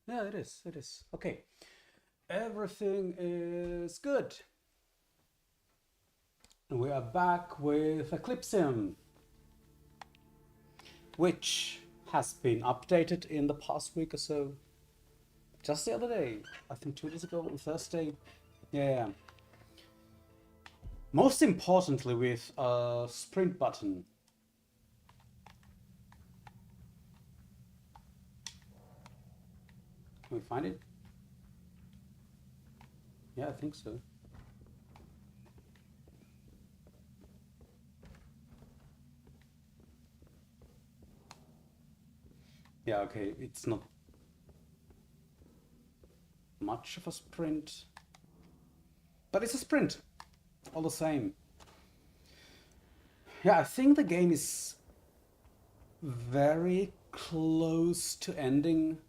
Yeah, it is. It is. Okay. Everything is good. And we are back with Eclipsium, which has been updated in the past week or so. Just the other day, I think 2 days ago on Thursday. Yeah. Most importantly, with a sprint button. Can we find it? Yeah, I think so. Yeah, okay, it's not much of a sprint, but it's a sprint, all the same. Yeah, I think the game is very close to ending.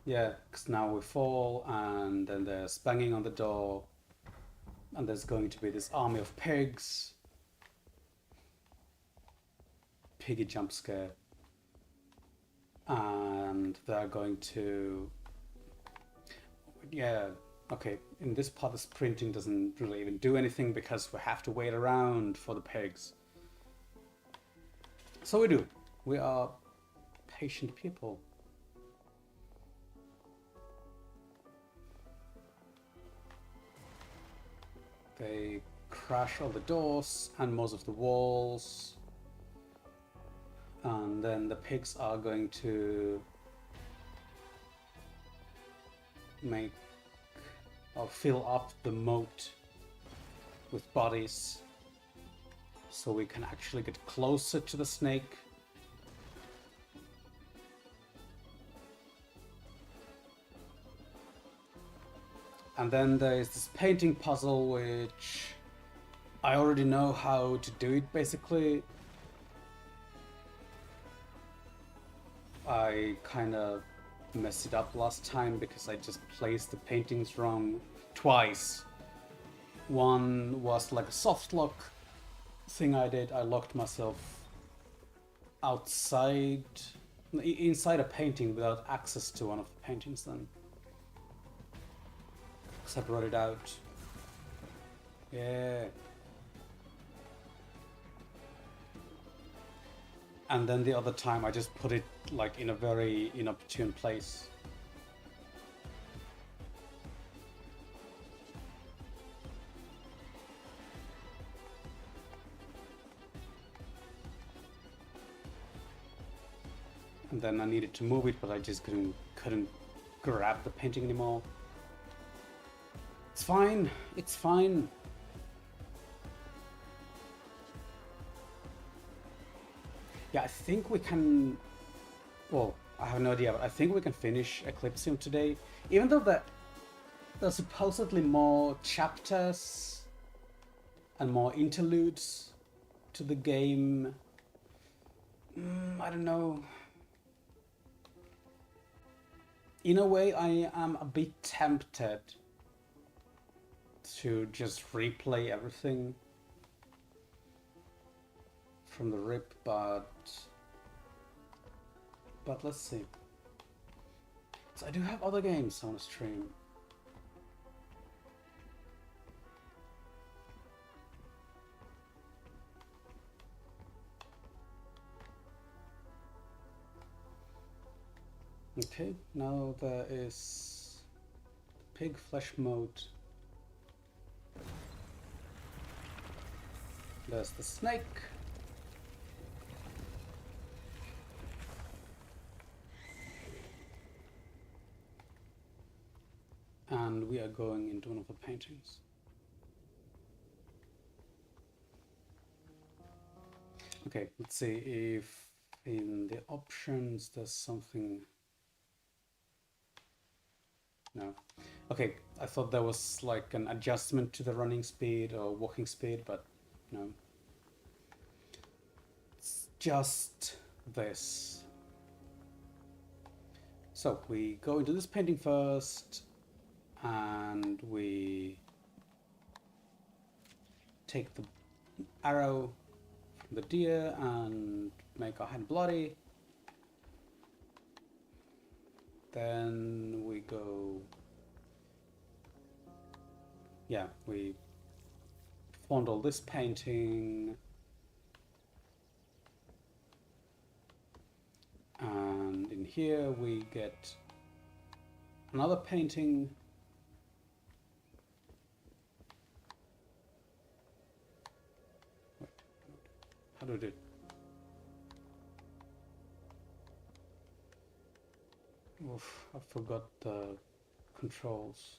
Yeah, because now we fall, and then there's banging on the door, and there's going to be this army of pigs. Piggy jump scare. And they're going to. Yeah, okay. In this part, the sprinting doesn't really even do anything because we have to wait around for the pigs. So we do. We are patient people. They crash all the doors and most of the walls. And then the pigs are going to make or fill up the moat with bodies so we can actually get closer to the snake. And then there's this painting puzzle, which I already know how to do it, basically. I kind of messed it up last time because I just placed the paintings wrong twice. One was like a soft lock thing I did. I locked myself outside, inside a painting without access to one of the paintings then. Because I brought it out. Yeah. And then the other time I just put it like in a very inopportune place. And then I needed to move it, but I just couldn't grab the painting anymore. It's fine. It's fine. Yeah, I think we can. Well, I have no idea, but I think we can finish Eclipsium today. Even though there's supposedly more chapters and more interludes to the game. I don't know. In a way, I am a bit tempted to just replay everything from the rip, but let's see. So I do have other games on the stream. Okay, now there is pig flesh mode. There's the snake. And we are going into one of the paintings. Okay, let's see if in the options there's something. No. Okay, I thought there was like an adjustment to the running speed or walking speed, but no. It's just this. So we go into this painting first, and we take the arrow the deer and make our hand bloody. Then we go, yeah, we fondle this painting, and in here we get another painting. How do I do it? Oof, I forgot the controls.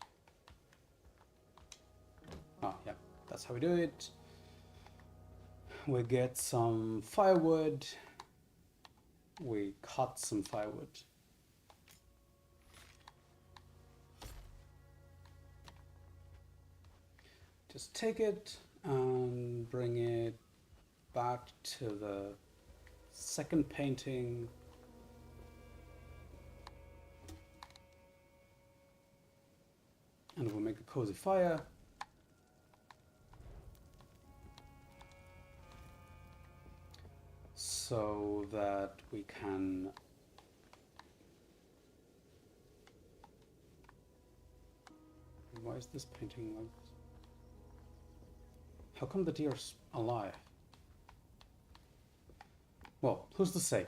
Oh, yeah, that's how we do it. We get some firewood. We cut some firewood. Just take it and bring it back to the second painting. And we'll make a cozy fire. So that we can why is this painting like this? How come the deer's alive? Well, who's to say?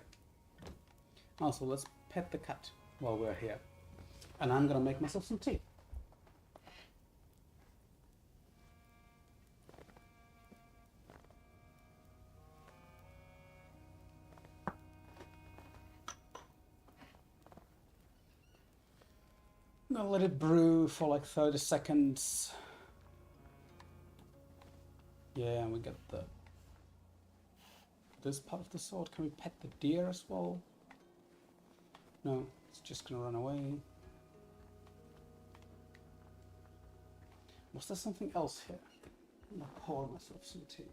Also, let's pet the cat while we're here. And I'm gonna make myself some tea. I'm gonna let it brew for like 30 seconds. Yeah, and we get this part of the sword. Can we pet the deer as well? No, it's just gonna run away. Was there something else here? I'm gonna pour myself some tea.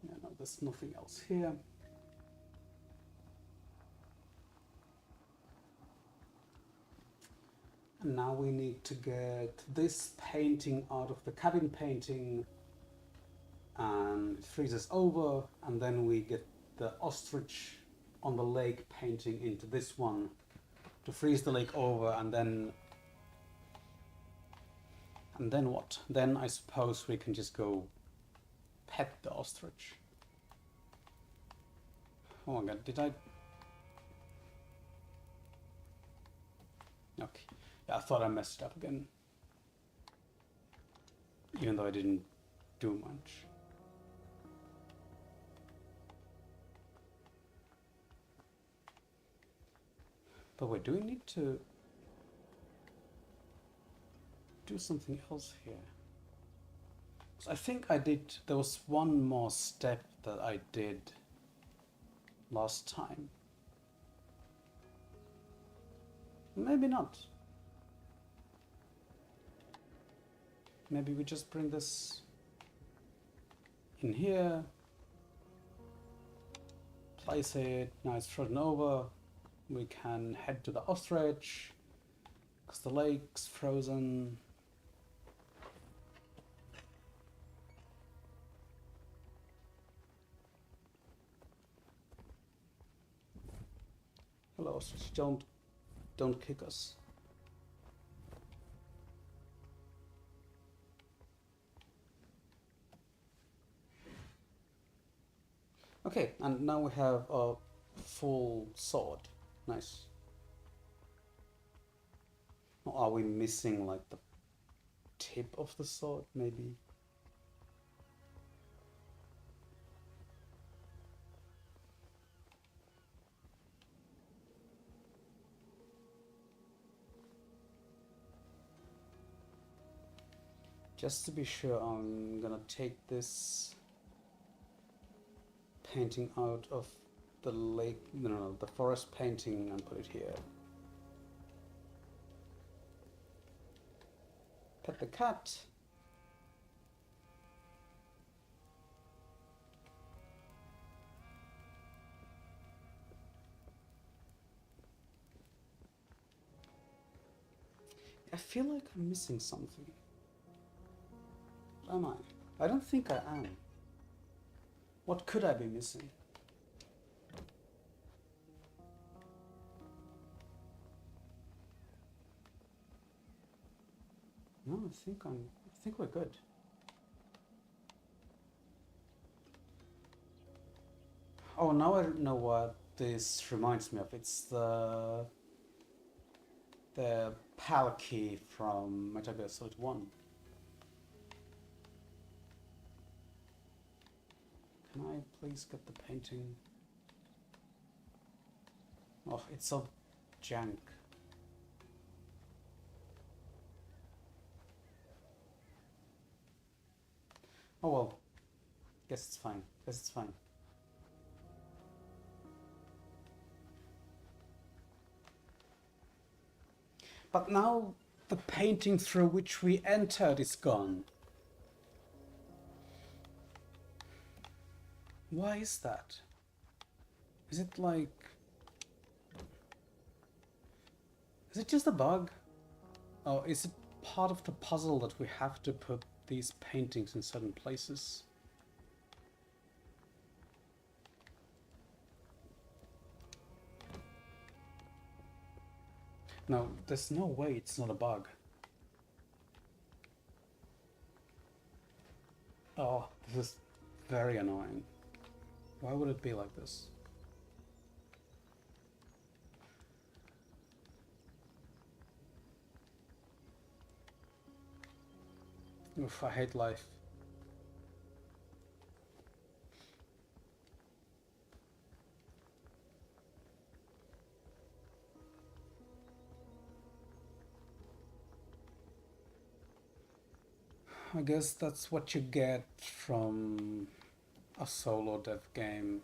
Yeah, no, there's nothing else here. And now we need to get this painting out of the cabin painting, and it freezes over, and then we get the ostrich on the lake painting into this one to freeze the lake over, and then what? Then I suppose we can just go pet the ostrich. Oh my god, did I? Okay. Yeah, I thought I messed it up again. Even though I didn't do much. But wait, do we need to do something else here? So I think I did, there was one more step that I did last time. Maybe not. Maybe we just bring this in here, place it, now it's frozen over. We can head to the ostrich, because the lake's frozen. Hello, ostrich, don't kick us. Okay, and now we have a full sword. Nice. Or are we missing like the tip of the sword, maybe? Just to be sure, I'm gonna take this painting out of the lake, no, the forest painting, and put it here. Pet the cat. I feel like I'm missing something. Am I? I don't think I am. What could I be missing? No, I think we're good. Oh, now I know what this reminds me of. It's the PAL key from Metal Gear Solid 1. Can I please get the painting? Oh, it's so jank. Oh well, guess it's fine. Guess it's fine. But now the painting through which we entered is gone. Why is that? Is it like... Is it just a bug? Or is it part of the puzzle that we have to put these paintings in certain places? No, there's no way it's not a bug. Oh, this is very annoying. Why would it be like this? Oof, I hate life. I guess that's what you get from a solo dev game.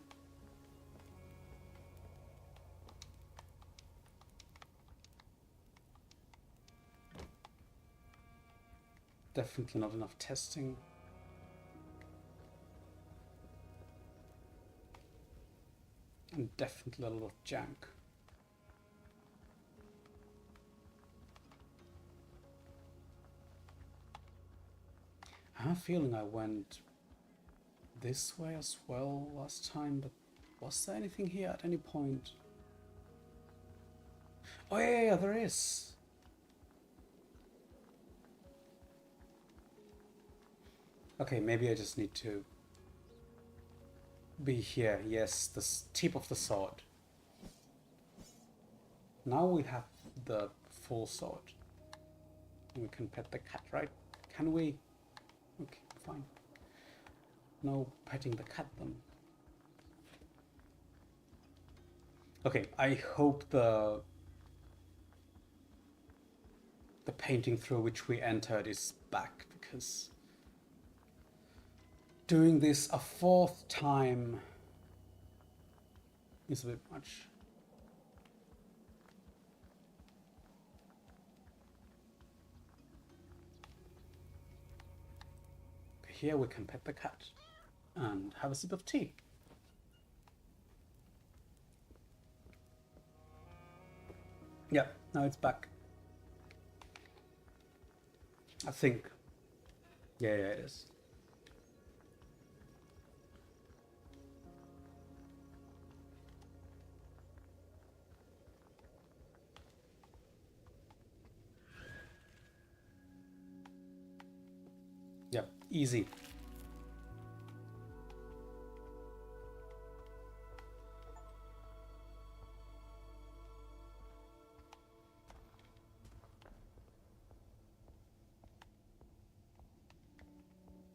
Definitely not enough testing. And definitely a lot of jank. I have a feeling I went this way as well last time, but was there anything here at any point? Oh yeah, there is! Okay, maybe I just need to be here. Yes, the tip of the sword. Now we have the full sword. We can pet the cat, right? Can we? Okay, fine. No petting the cat then. Okay, I hope the painting through which we entered is back, because doing this a fourth time is a bit much. Here we can pet the cat and have a sip of tea. Yeah, now it's back. I think. Yeah, it is. Yeah, easy.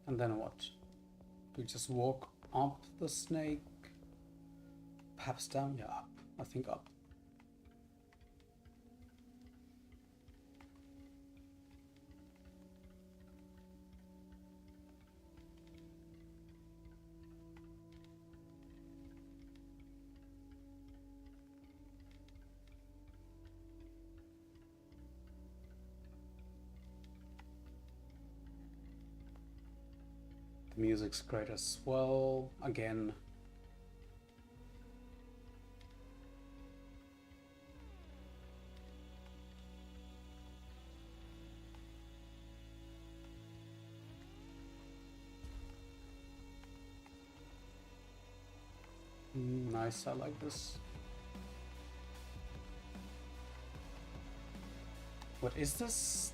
And then what? Do we just walk up the snake? Perhaps down? Yeah, up. I think up. The music's great as well. Again. Nice, I like this. What is this?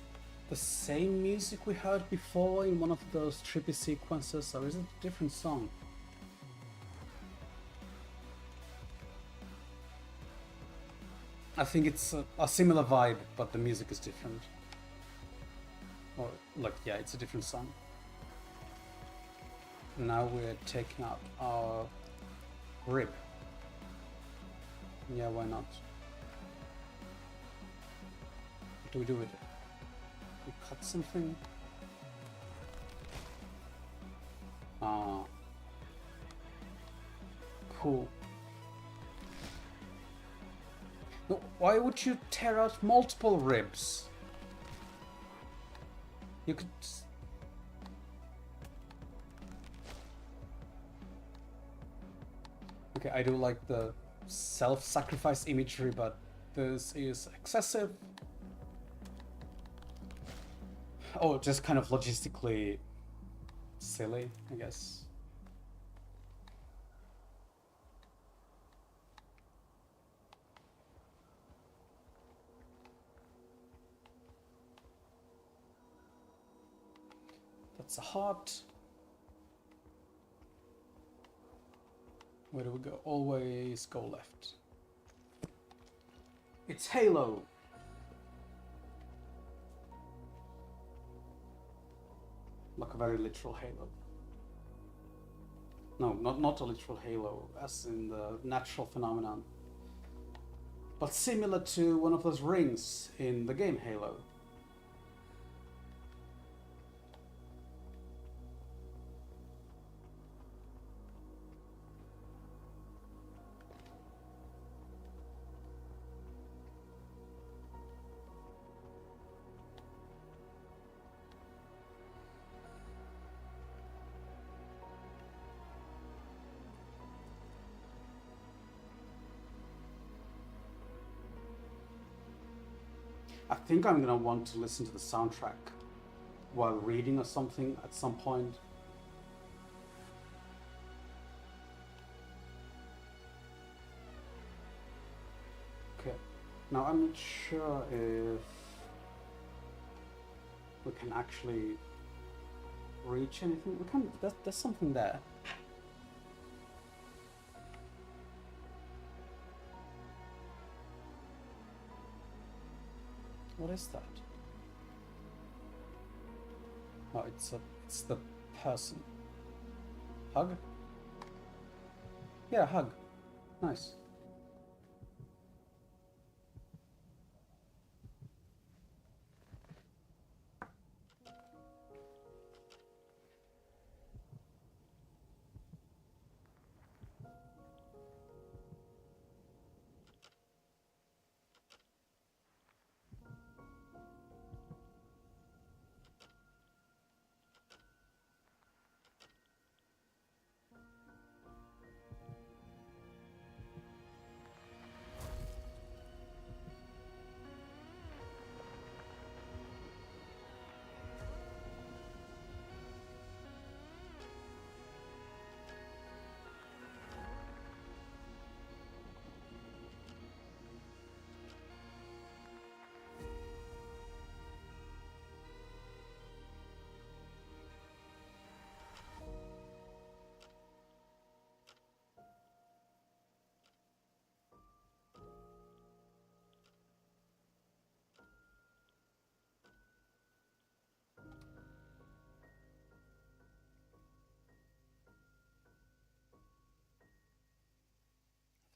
The same music we heard before in one of those trippy sequences, or is it a different song? I think it's a similar vibe, but the music is different. Or, like, yeah, it's a different song. Now we're taking out our rib. Yeah, why not? What do we do with it? We cut something? Ah. Cool. No, why would you tear out multiple ribs? You could... Okay, I do like the self-sacrifice imagery, but this is excessive. Oh, just kind of logistically silly, I guess. That's a heart. Where do we go? Always go left. It's Halo. Like a very literal Halo. No, not a literal Halo, as in the natural phenomenon. But similar to one of those rings in the game Halo. I think I'm gonna want to listen to the soundtrack while reading or something at some point. Okay, now I'm not sure if we can actually reach anything. We can. There's something there. What is that? Oh, it's the person. Hug? Yeah, hug. Nice.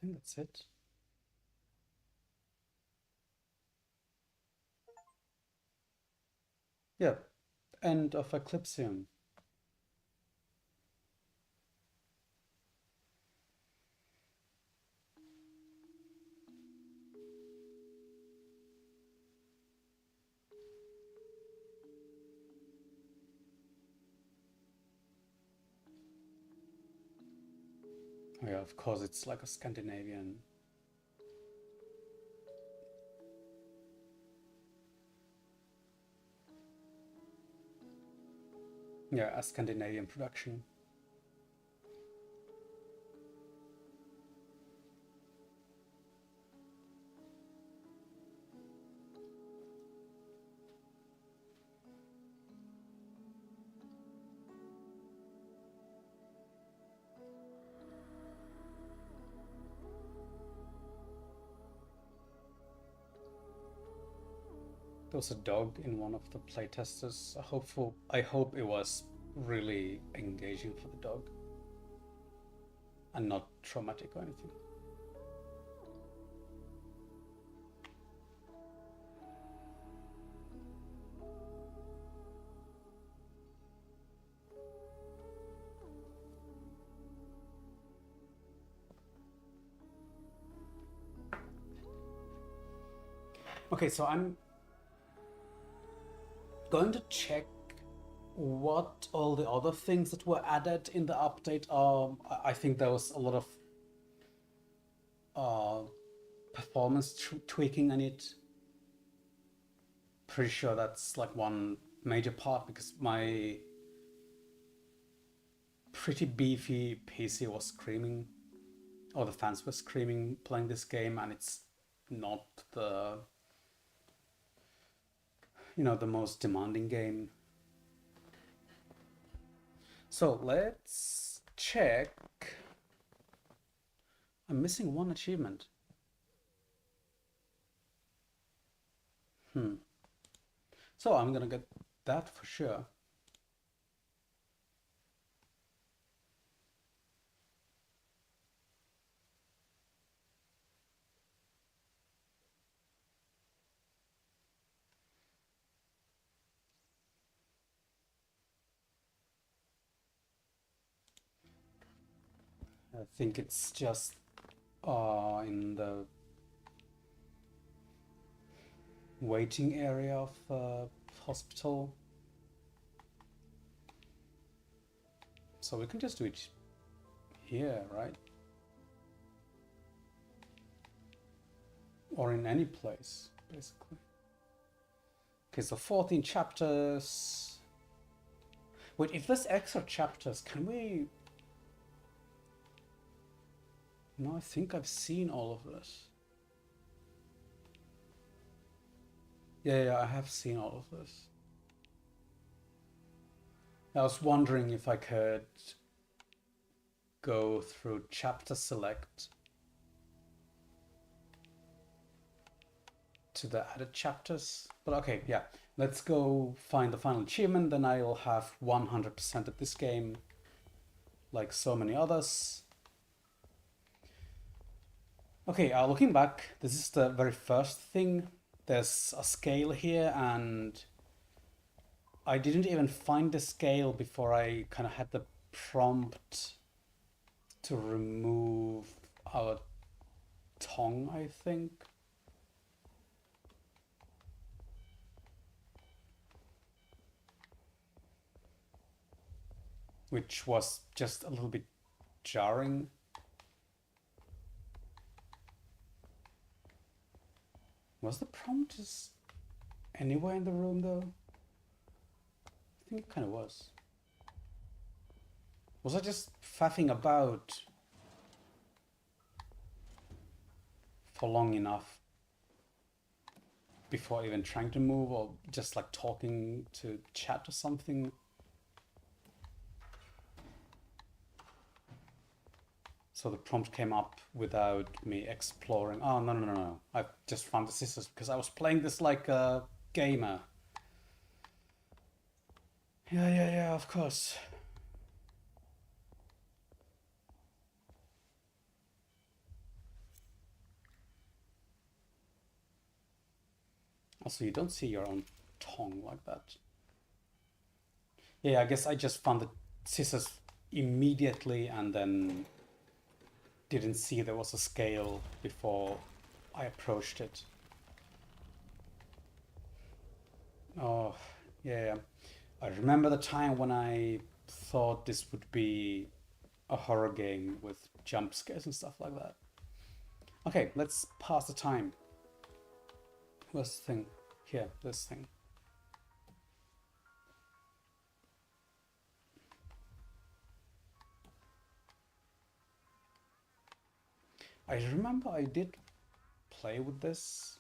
I think that's it. Yeah. End of Eclipsium. Oh yeah, of course it's like a Scandinavian. Yeah, a Scandinavian production. There was a dog in one of the playtesters. I hope it was really engaging for the dog and not traumatic or anything. Okay, so I'm going to check what all the other things that were added in the update are. I think there was a lot of performance tweaking in it. Pretty sure that's like one major part because my pretty beefy PC was screaming, or the fans were screaming playing this game, and it's not the the most demanding game. So let's check. I'm missing one achievement. So I'm gonna get that for sure. I think it's just in the waiting area of the hospital. So we can just do it here, right? Or in any place, basically. Okay, so 14 chapters. Wait, if there's extra chapters, can we... No, I think I've seen all of this. Yeah, I have seen all of this. I was wondering if I could go through chapter select to the added chapters. But okay, yeah. Let's go find the final achievement, then I'll have 100% of this game, like so many others. Okay, looking back, this is the very first thing. There's a scale here, and I didn't even find the scale before I kind of had the prompt to remove our tongue, I think. Which was just a little bit jarring. Was the prompt just anywhere in the room though? I think it kind of was. Was I just faffing about for long enough before even trying to move, or just like talking to chat or something? So the prompt came up without me exploring. Oh, no. I just found the scissors because I was playing this like a gamer. Yeah, of course. Also, you don't see your own tongue like that. Yeah, I guess I just found the scissors immediately and then didn't see there was a scale before I approached it. Oh, yeah. I remember the time when I thought this would be a horror game with jump scares and stuff like that. Okay, let's pass the time. Where's the thing? Here, this thing. I remember I did play with this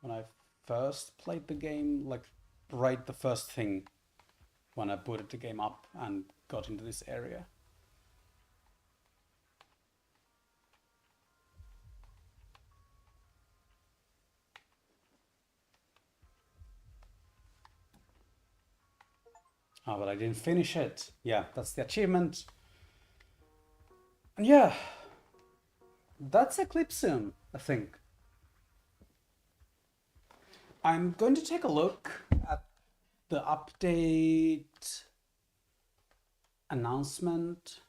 when I first played the game, like right the first thing when I booted the game up and got into this area. Oh, but I didn't finish it. Yeah, that's the achievement. And yeah, that's Eclipsium, I think. I'm going to take a look at the update announcement.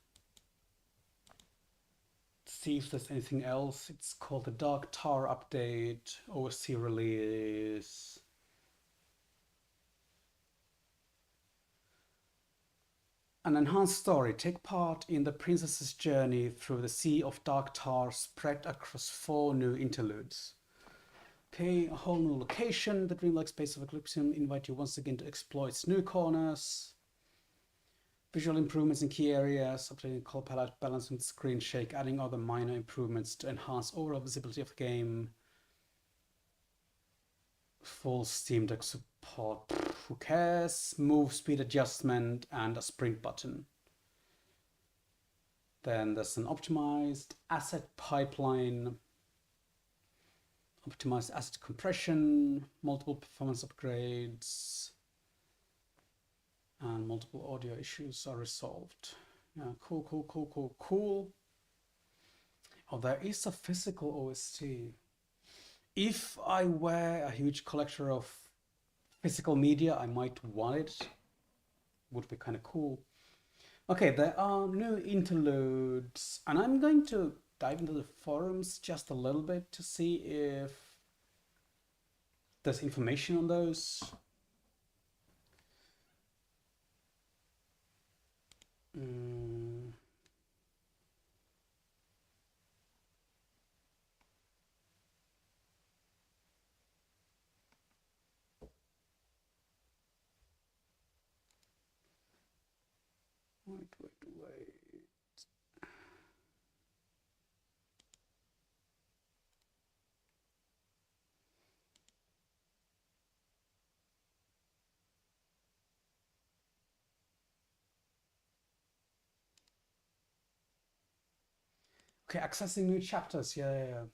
See if there's anything else. It's called the Dark Tower update, OST release. An enhanced story. Take part in the princess's journey through the Sea of Dark Tar spread across 4 new interludes. Okay, a whole new location. The dreamlike space of Eclipsium invite you once again to explore its new corners. Visual improvements in key areas, updating color palette, balancing screen shake, adding other minor improvements to enhance overall visibility of the game. Full Steam Deck support. Who cares? Move speed adjustment and a sprint button. Then there's an optimized asset pipeline, optimized asset compression, multiple performance upgrades, and multiple audio issues are resolved. Yeah, cool. Oh, there is a physical OST. If I were a huge collector of physical media, I might want it. Would be kind of cool. Okay, there are new interludes, and I'm going to dive into the forums just a little bit to see if there's information on those. Wait. Okay, accessing new chapters. Yeah.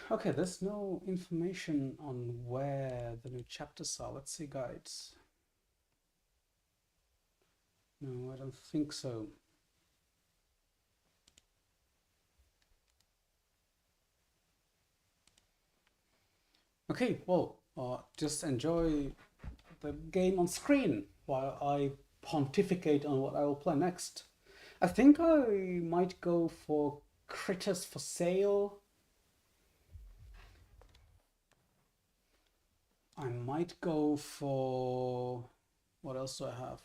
Okay, there's no information on where the new chapters are. Let's see, guides. No, I don't think so. Okay, well, just enjoy the game on screen while I pontificate on what I will play next. I think I might go for Critters for Sale. I might go for... What else do I have?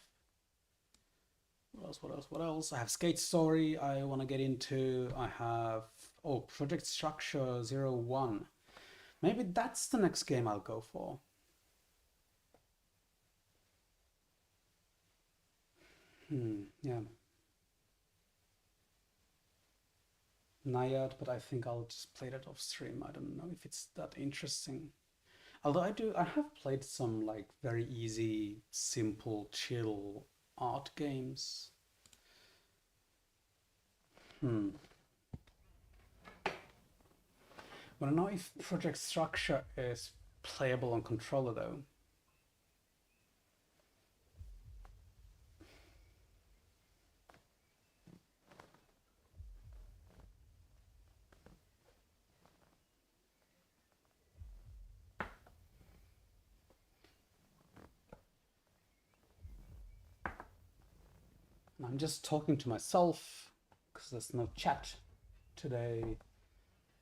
What else? I have Skate Story I want to get into. I have... Oh, Project Structure 01. Maybe that's the next game I'll go for. Yeah. Naiad, but I think I'll just play that off stream. I don't know if it's that interesting. Although I have played some like very easy, simple, chill art games. I don't know if Project Structure is playable on controller though. I'm just talking to myself because there's no chat today,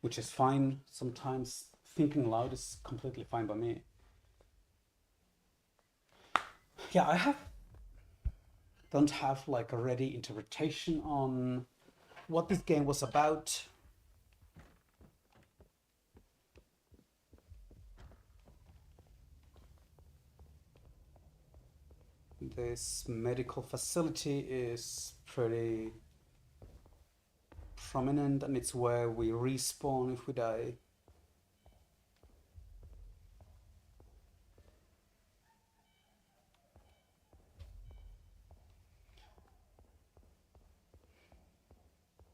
which is fine. Sometimes thinking loud is completely fine by me. Yeah, I don't have like a ready interpretation on what this game was about. This medical facility is pretty prominent, and it's where we respawn if we die.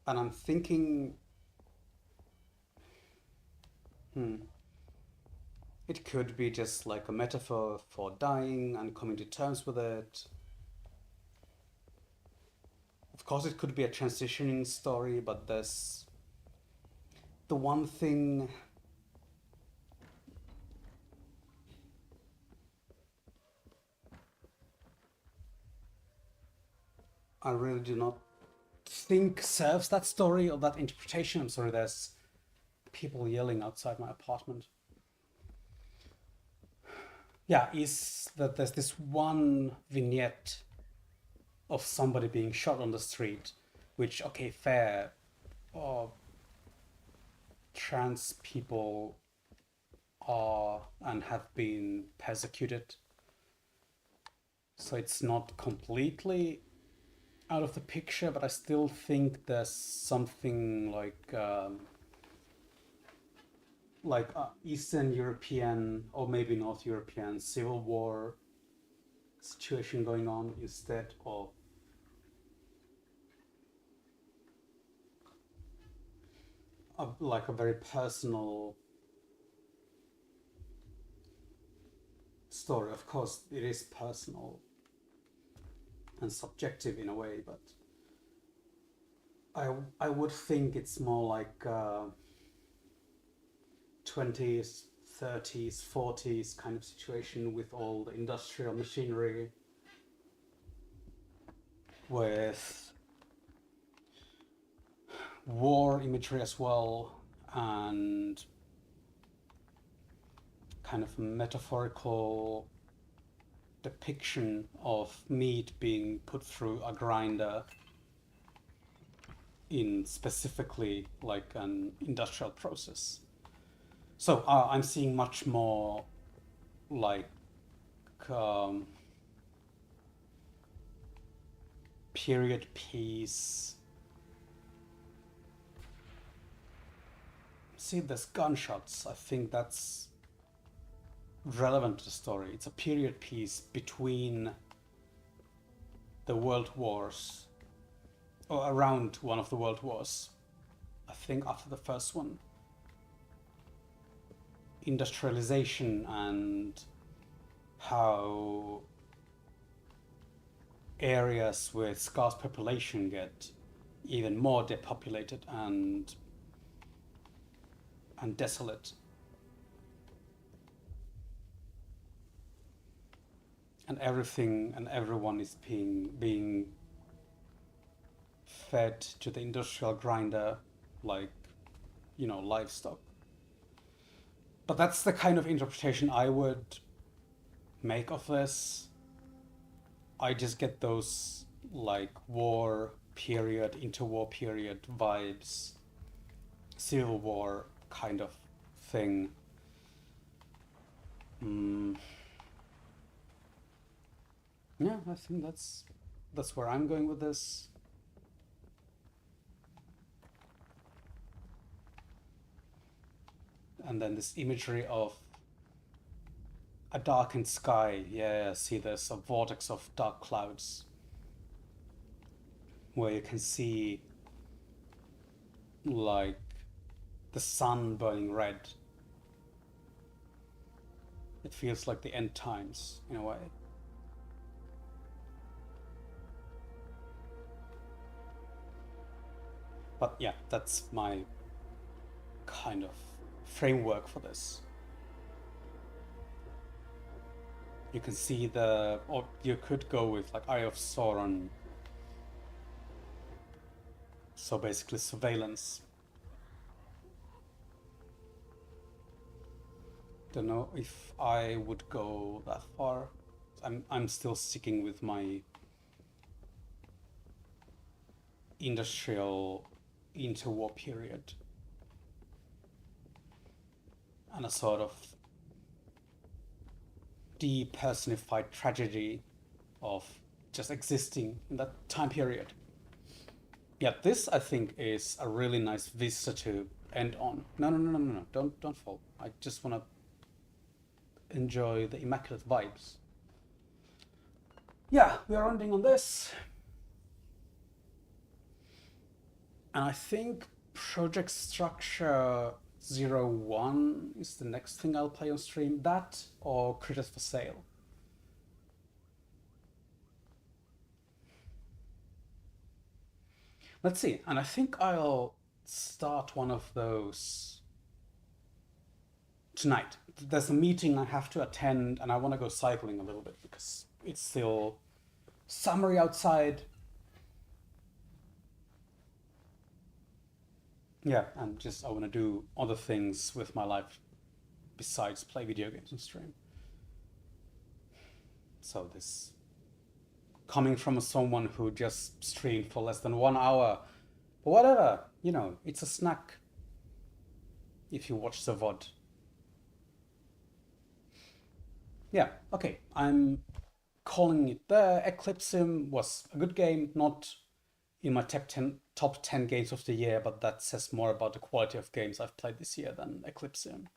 And I'm thinking, it could be just like a metaphor for dying and coming to terms with it. Of course, it could be a transitioning story, but there's the one thing I really do not think serves that story or that interpretation. I'm sorry, there's people yelling outside my apartment. Yeah, is that there's this one vignette of somebody being shot on the street, which, okay, fair, or trans people are and have been persecuted. So it's not completely out of the picture, but I still think there's something like Eastern European or maybe North European civil war situation going on instead of like a very personal story. Of course, it is personal and subjective in a way, but I would think it's more like 20s, 30s, 40s kind of situation with all the industrial machinery, with war imagery as well, and kind of metaphorical depiction of meat being put through a grinder in specifically like an industrial process. So I'm seeing much more like um, period piece. See, there's gunshots. I think that's relevant to the story. It's a period piece between the world wars, or around one of the world wars. I think after the first one. Industrialization and how areas with scarce population get even more depopulated and desolate. And everything and everyone is being fed to the industrial grinder like, livestock. But that's the kind of interpretation I would make of this. I just get those like war period, interwar period vibes, civil war kind of thing. Yeah, I think that's where I'm going with this. And then this imagery of a darkened sky. Yeah, see, there's a vortex of dark clouds where you can see like the sun burning red. It feels like the end times in a way. But yeah, that's my kind of framework for this. You can see or you could go with like Eye of Sauron. So basically surveillance. Don't know if I would go that far. I'm still sticking with my industrial interwar period and a sort of depersonified tragedy of just existing in that time period. Yeah, this I think is a really nice vista to end on. No. Don't fall. I just want to enjoy the immaculate vibes. Yeah, we are ending on this. And I think Project Structure 01 is the next thing I'll play on stream. That or Critters for Sale. Let's see. And I think I'll start one of those tonight. There's a meeting I have to attend, and I want to go cycling a little bit because it's still summery outside. Yeah, and just I want to do other things with my life besides play video games and stream. So this coming from someone who just streamed for less than 1 hour, but whatever, you know, it's a snack if you watch the VOD. Yeah, okay, I'm calling it there. Eclipsium was a good game, not in my top 10 games of the year, but that says more about the quality of games I've played this year than Eclipsium.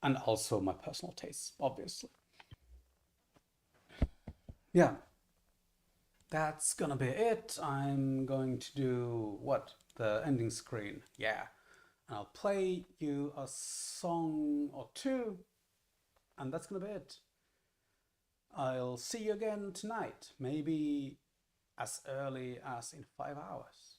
And also my personal tastes, obviously. Yeah, that's gonna be it. I'm going to do what? The ending screen. Yeah. And I'll play you a song or two, and that's gonna be it. I'll see you again tonight, maybe as early as in 5 hours.